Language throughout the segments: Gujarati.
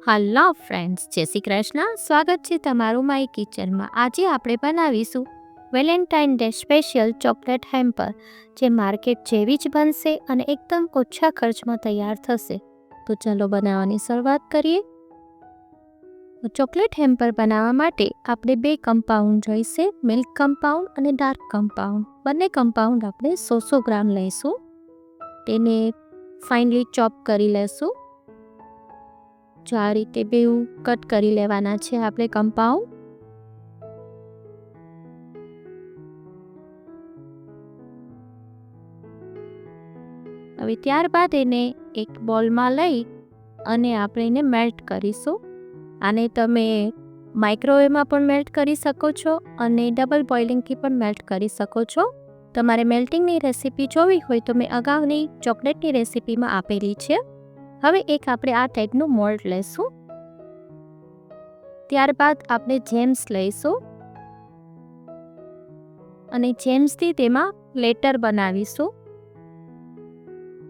હલો ફ્રેન્ડ્સ, જય શ્રી કૃષ્ણ. સ્વાગત છે તમારું માય કિચનમાં. આજે આપણે બનાવીશું Valentine day special chocolate hamper, જે માર્કેટ જેવી જ બનશે અને એકદમ ઓછા ખર્ચમાં તૈયાર થશે. તો ચલો બનાવવાની શરૂઆત કરીએ. ચોકલેટ હેમ્પર બનાવવા માટે આપણે 2 કમ્પાઉન્ડ જોઈશે, મિલ્ક કમ્પાઉન્ડ અને ડાર્ક કમ્પાઉન્ડ. બંને કમ્પાઉન્ડ આપણે 100 ગ્રામ લઈશું. તેને ફાઇનલી ચોપ કરી લેશું. જો આ રીતે બેઉ કટ કરી લેવાના છે આપણે કમ્પાઉન્ડ. હવે ત્યારબાદ એને એક બોલમાં લઈ અને આપણે એને મેલ્ટ કરીશું. આને તમે માઇક્રોવેવમાં પણ મેલ્ટ કરી શકો છો અને ડબલ બોઇલિંગથી પણ મેલ્ટ કરી શકો છો. તમારે મેલ્ટિંગની રેસીપી જોવી હોય તો મેં અગાઉની ચોકલેટની રેસીપીમાં આપેલી છે. હવે એક આપણે આ ટાઈપનું મોલ્ડ લઈશું. ત્યારબાદ આપણે જેમ્સ લઈશું અને જેમ્સથી તેમાં લેટર બનાવીશું.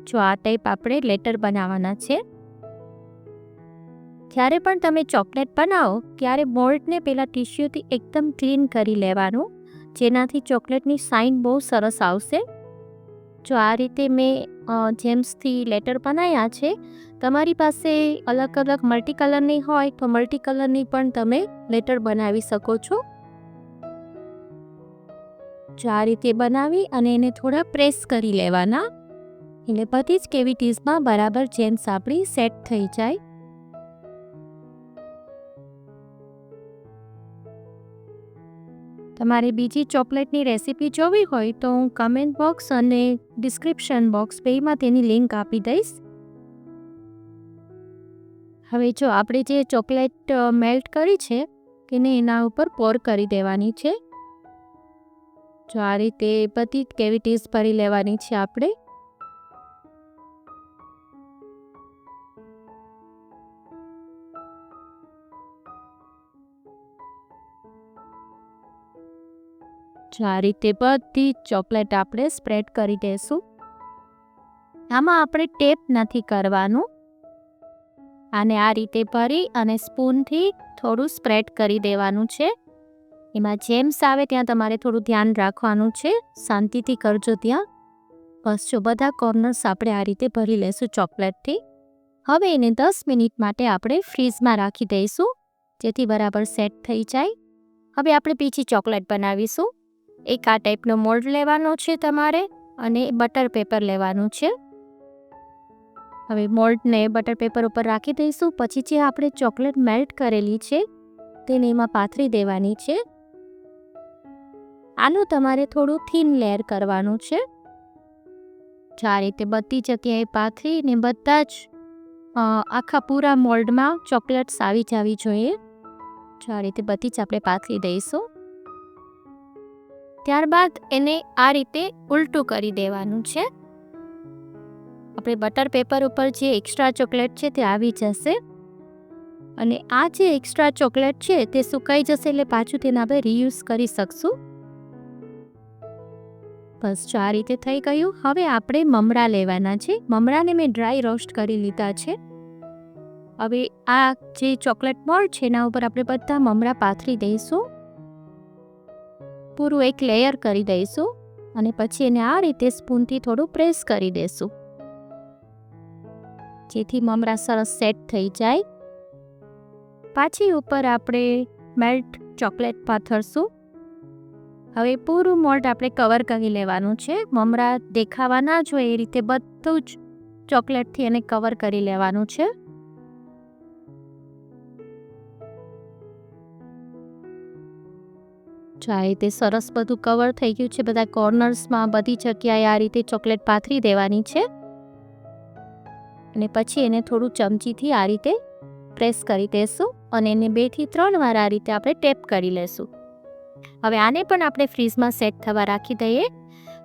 જો આ ટાઈપ આપણે લેટર બનાવવાના છે. જ્યારે પણ તમે ચોકલેટ બનાવો ત્યારે મોલ્ડને પહેલાં ટીશ્યુથી એકદમ ક્લીન કરી લેવાનું, જેનાથી ચોકલેટની શાઇન બહુ સરસ આવશે. જો આ રીતે મેં જેમ્સથી લેટર બનાવ્યા છે. તમારી પાસે અલગ અલગ મલ્ટી કલરની હોય તો મલ્ટી કલરની પણ તમે લેટર બનાવી શકો છો. જો આ રીતે બનાવી અને એને થોડા પ્રેસ કરી લેવાના, એટલે બધી જ કેવિટીઝમાં બરાબર જેમ્સ આપણી સેટ થઈ જાય. તમારે બીજી ચોકલેટની રેસીપી જોવી હોય તો હું કમેન્ટ બોક્સ અને ડિસ્ક્રિપ્શન બોક્સ બેમાં તેની લિંક આપી દઈશ. હવે જો આપણે જે ચોકલેટ મેલ્ટ કરી છે તેને એના ઉપર પોર કરી દેવાની છે. જો આ રીતે બધી જ કેવિટીઝ ભરી લેવાની છે આપણે. જો આ રીતે બધી ચોકલેટ આપણે સ્પ્રેડ કરી દઈશું. આમાં આપણે ટેપ નથી કરવાનું. આને આ રીતે ભરી અને સ્પૂનથી થોડું સ્પ્રેડ કરી દેવાનું છે. એમાં જેમ્સ આવે ત્યાં તમારે થોડું ધ્યાન રાખવાનું છે. શાંતિથી કરજો ત્યાં. બસ જો બધા કોર્નર્સ આપણે આ રીતે ભરી લઈશું ચોકલેટથી. હવે એને 10 મિનિટ માટે આપણે ફ્રીઝમાં રાખી દઈશું, જેથી બરાબર સેટ થઈ જાય. હવે આપણે બીજી ચોકલેટ બનાવીશું. એક આ ટાઈપનો મોલ્ડ લેવાનો છે તમારે અને બટર પેપર લેવાનું છે. હવે મોલ્ડને બટર પેપર ઉપર રાખી દઈશું. પછી જે આપણે ચોકલેટ મેલ્ટ કરેલી છે તેને એમાં પાથરી દેવાની છે. આનું તમારે થોડું થીન લેયર કરવાનું છે. આ રીતે બધી જગ્યાએ પાથરીને બધા જ આખા પૂરા મોલ્ડમાં ચોકલેટ્સ આવી જવી જોઈએ. આ રીતે બધી જ આપણે પાથરી દઈશું. ત્યારબાદ એને આ રીતે ઉલટું કરી દેવાનું છે. આપણે બટર પેપર ઉપર જે એક્સ્ટ્રા ચોકલેટ છે તે આવી જશે અને આ જે એક્સ્ટ્રા ચોકલેટ છે તે સુકાઈ જશે, એટલે પાછું તેને આપણે રીયુઝ કરી શકશું. બસ જો આ રીતે થઈ ગયું. હવે આપણે મમરા લેવાના છે. મમરાને મેં ડ્રાય રોસ્ટ કરી લીધા છે. હવે આ જે ચોકલેટ મોલ્ડ છે એના ઉપર આપણે બધા મમરા પાથરી દઈશું. પૂરું એક લેયર કરી દઈશું અને પછી એને આ રીતે સ્પૂનથી થોડું પ્રેસ કરી દઈશું, જેથી મમરા સરસ સેટ થઈ જાય. પાછી ઉપર આપણે મેલ્ટ ચોકલેટ પાથરશું. હવે પૂરું મોલ્ડ આપણે કવર કરી લેવાનું છે. મમરા દેખાવા ના જોઈએ એ રીતે બધું જ ચોકલેટથી એને કવર કરી લેવાનું છે. આ રીતે સરસ બધું કવર થઈ ગયું છે. બધા કોર્નર્સમાં બધી જગ્યાએ આ રીતે ચોકલેટ પાથરી દેવાની છે અને પછી એને થોડું ચમચીથી આ રીતે પ્રેસ કરી દઈશું અને એને 2 થી 3 વાર આ રીતે આપણે ટેપ કરી લઈશું. હવે આને પણ આપણે ફ્રીઝમાં સેટ થવા રાખી દઈએ.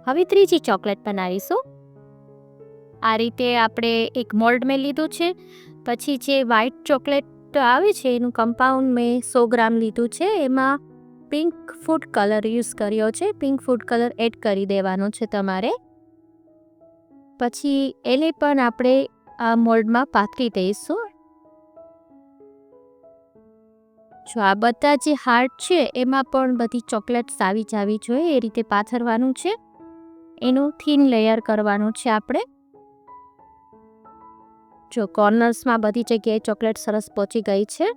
હવે ત્રીજી ચોકલેટ બનાવીશું. આ રીતે આપણે એક મોલ્ડ મેં લીધું છે. પછી જે વ્હાઈટ ચોકલેટ આવે છે એનું કમ્પાઉન્ડ મેં 100 ગ્રામ લીધું છે. એમાં પિંક ફૂડ કલર યુઝ કર્યો છે. પિંક ફૂડ કલર એડ કરી દેવાનો છે તમારે. પછી એને પણ આપણે આ મોલ્ડમાં પાથરી દઈશું. જો આ બધા જે હાર્ટ છે એમાં પણ બધી ચોકલેટ્સ આવી જોઈએ એ રીતે પાથરવાનું છે. એનું થીન લેયર કરવાનું છે આપણે. જો કોર્નર્સમાં બધી જગ્યાએ ચોકલેટ સરસ પહોંચી ગઈ છે.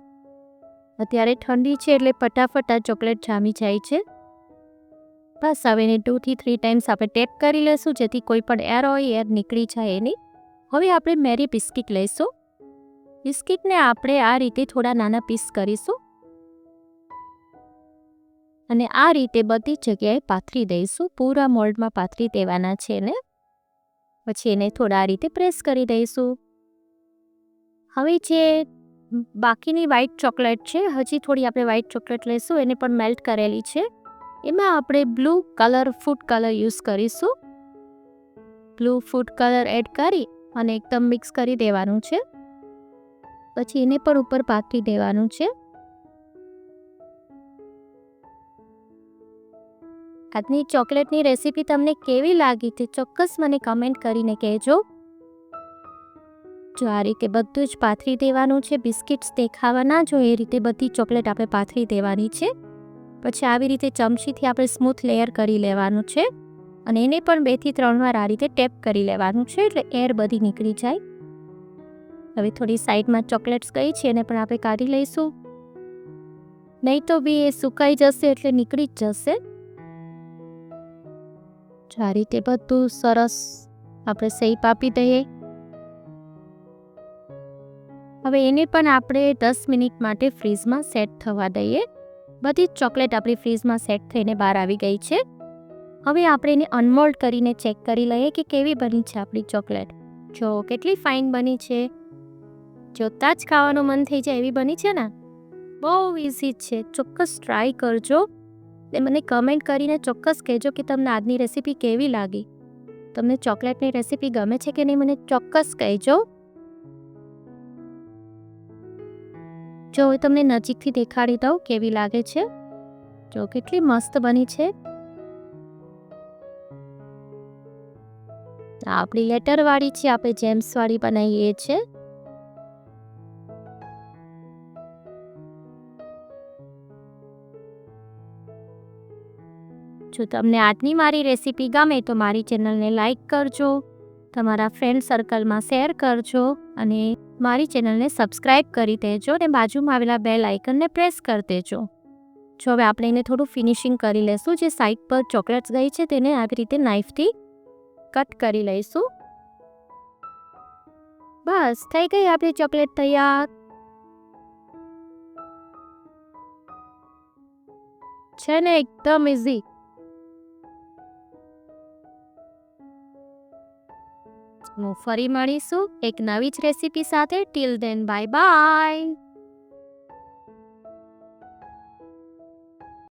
અત્યારે ઠંડી છે એટલે ફટાફટ આ ચોકલેટ જામી જાય છે. બસ હવે એને 2 થી 3 ટાઈમ્સ આપણે ટેપ કરી લેશું જેથી કોઈ પણ એર હોય એર નીકળી જાય એની. હવે આપણે મેરી બિસ્કિટ લઈશું. બિસ્કિટને આપણે આ રીતે થોડા નાના પીસ કરીશું અને આ રીતે બધી જગ્યાએ પાથરી દઈશું. પૂરા મોલ્ડમાં પાથરી દેવાના છે એને. પછી એને થોડા આ રીતે પ્રેસ કરી દઈશું. હવે જે બાકીની વ્હાઈટ ચોકલેટ છે, હજી થોડી આપણે વ્હાઈટ ચોકલેટ લઈશું, એને પણ મેલ્ટ કરેલી છે. એમાં આપણે blue colour food colour use કરીશું. બ્લુ ફૂડ કલર એડ કરી અને એકદમ મિક્સ કરી દેવાનું છે. પછી એને પણ ઉપર પાથરી દેવાનું છે. આજની ચોકલેટની રેસીપી તમને કેવી લાગી તે ચોક્કસ મને કમેન્ટ કરીને કહેજો. જો આ રીતે બધું જ પાથરી દેવાનું છે. બિસ્કિટ્સ દેખાવા ના જોઈએ એ રીતે બધી ચોકલેટ આપણે પાથરી દેવાની છે. પછી આવી રીતે ચમચીથી આપણે સ્મૂથ લેયર કરી લેવાનું છે અને એને પણ 2 થી 3 વાર આ રીતે ટેપ કરી લેવાનું છે એટલે એર બધી નીકળી જાય. હવે થોડી સાઈડમાં ચોકલેટ્સ ગઈ છે એને પણ આપણે કાઢી લઈશું. નહીં તો બી એ સુકાઈ જશે એટલે નીકળી જ જશે. આ રીતે બધું સરસ આપણે શેપ આપી દઈએ. હવે એને પણ આપણે 10 મિનિટ માટે ફ્રીઝમાં સેટ થવા દઈએ. બધી જ ચોકલેટ આપણી ફ્રીઝમાં સેટ થઈને બહાર આવી ગઈ છે. હવે આપણે એને અનમોલ્ડ કરીને ચેક કરી લઈએ કે કેવી બની છે આપણી ચોકલેટ. જો કેટલી ફાઇન બની છે. જોતાં જ ખાવાનું મન થઈ જાય એવી બની છે ને. બહુ ઇઝી છે. ચોક્કસ ટ્રાય કરજો. એ મને કમેન્ટ કરીને ચોક્કસ કહેજો કે તમને આજની રેસીપી કેવી લાગી. તમને ચોકલેટની રેસીપી ગમે છે કે નહીં મને ચોક્કસ કહેજો. જો હું તમને નજીકથી દેખાડી દઉં કેવી લાગે છે. જો કેટલી મસ્ત બની છે. આપણી લેટરવાળી છે, આપણે જેમ્સવાળી બનાવીએ છીએ. જો તમને આજની મારી રેસીપી ગમે તો મારી ચેનલને લાઈક કરજો, તમારા ફ્રેન્ડ સર્કલમાં શેર કરજો અને મારી ચેનલને સબસ્ક્રાઈબ કરી દેજો અને બાજુમાં આવેલા બેલ આઇકનને પ્રેસ કરી દેજો. જો હવે આપણે એને થોડું ફિનિશિંગ કરી લઈશું. જે સાઈડ પર ચોકલેટ્સ ગઈ છે તેને આવી રીતે નાઈફથી કટ કરી લઈશું. બસ થઈ ગઈ આપણી ચોકલેટ તૈયાર. છે ને એકદમ ઇઝી. ફરી મળીશું એક નવી જ રેસીપી સાથે. Till then bye by.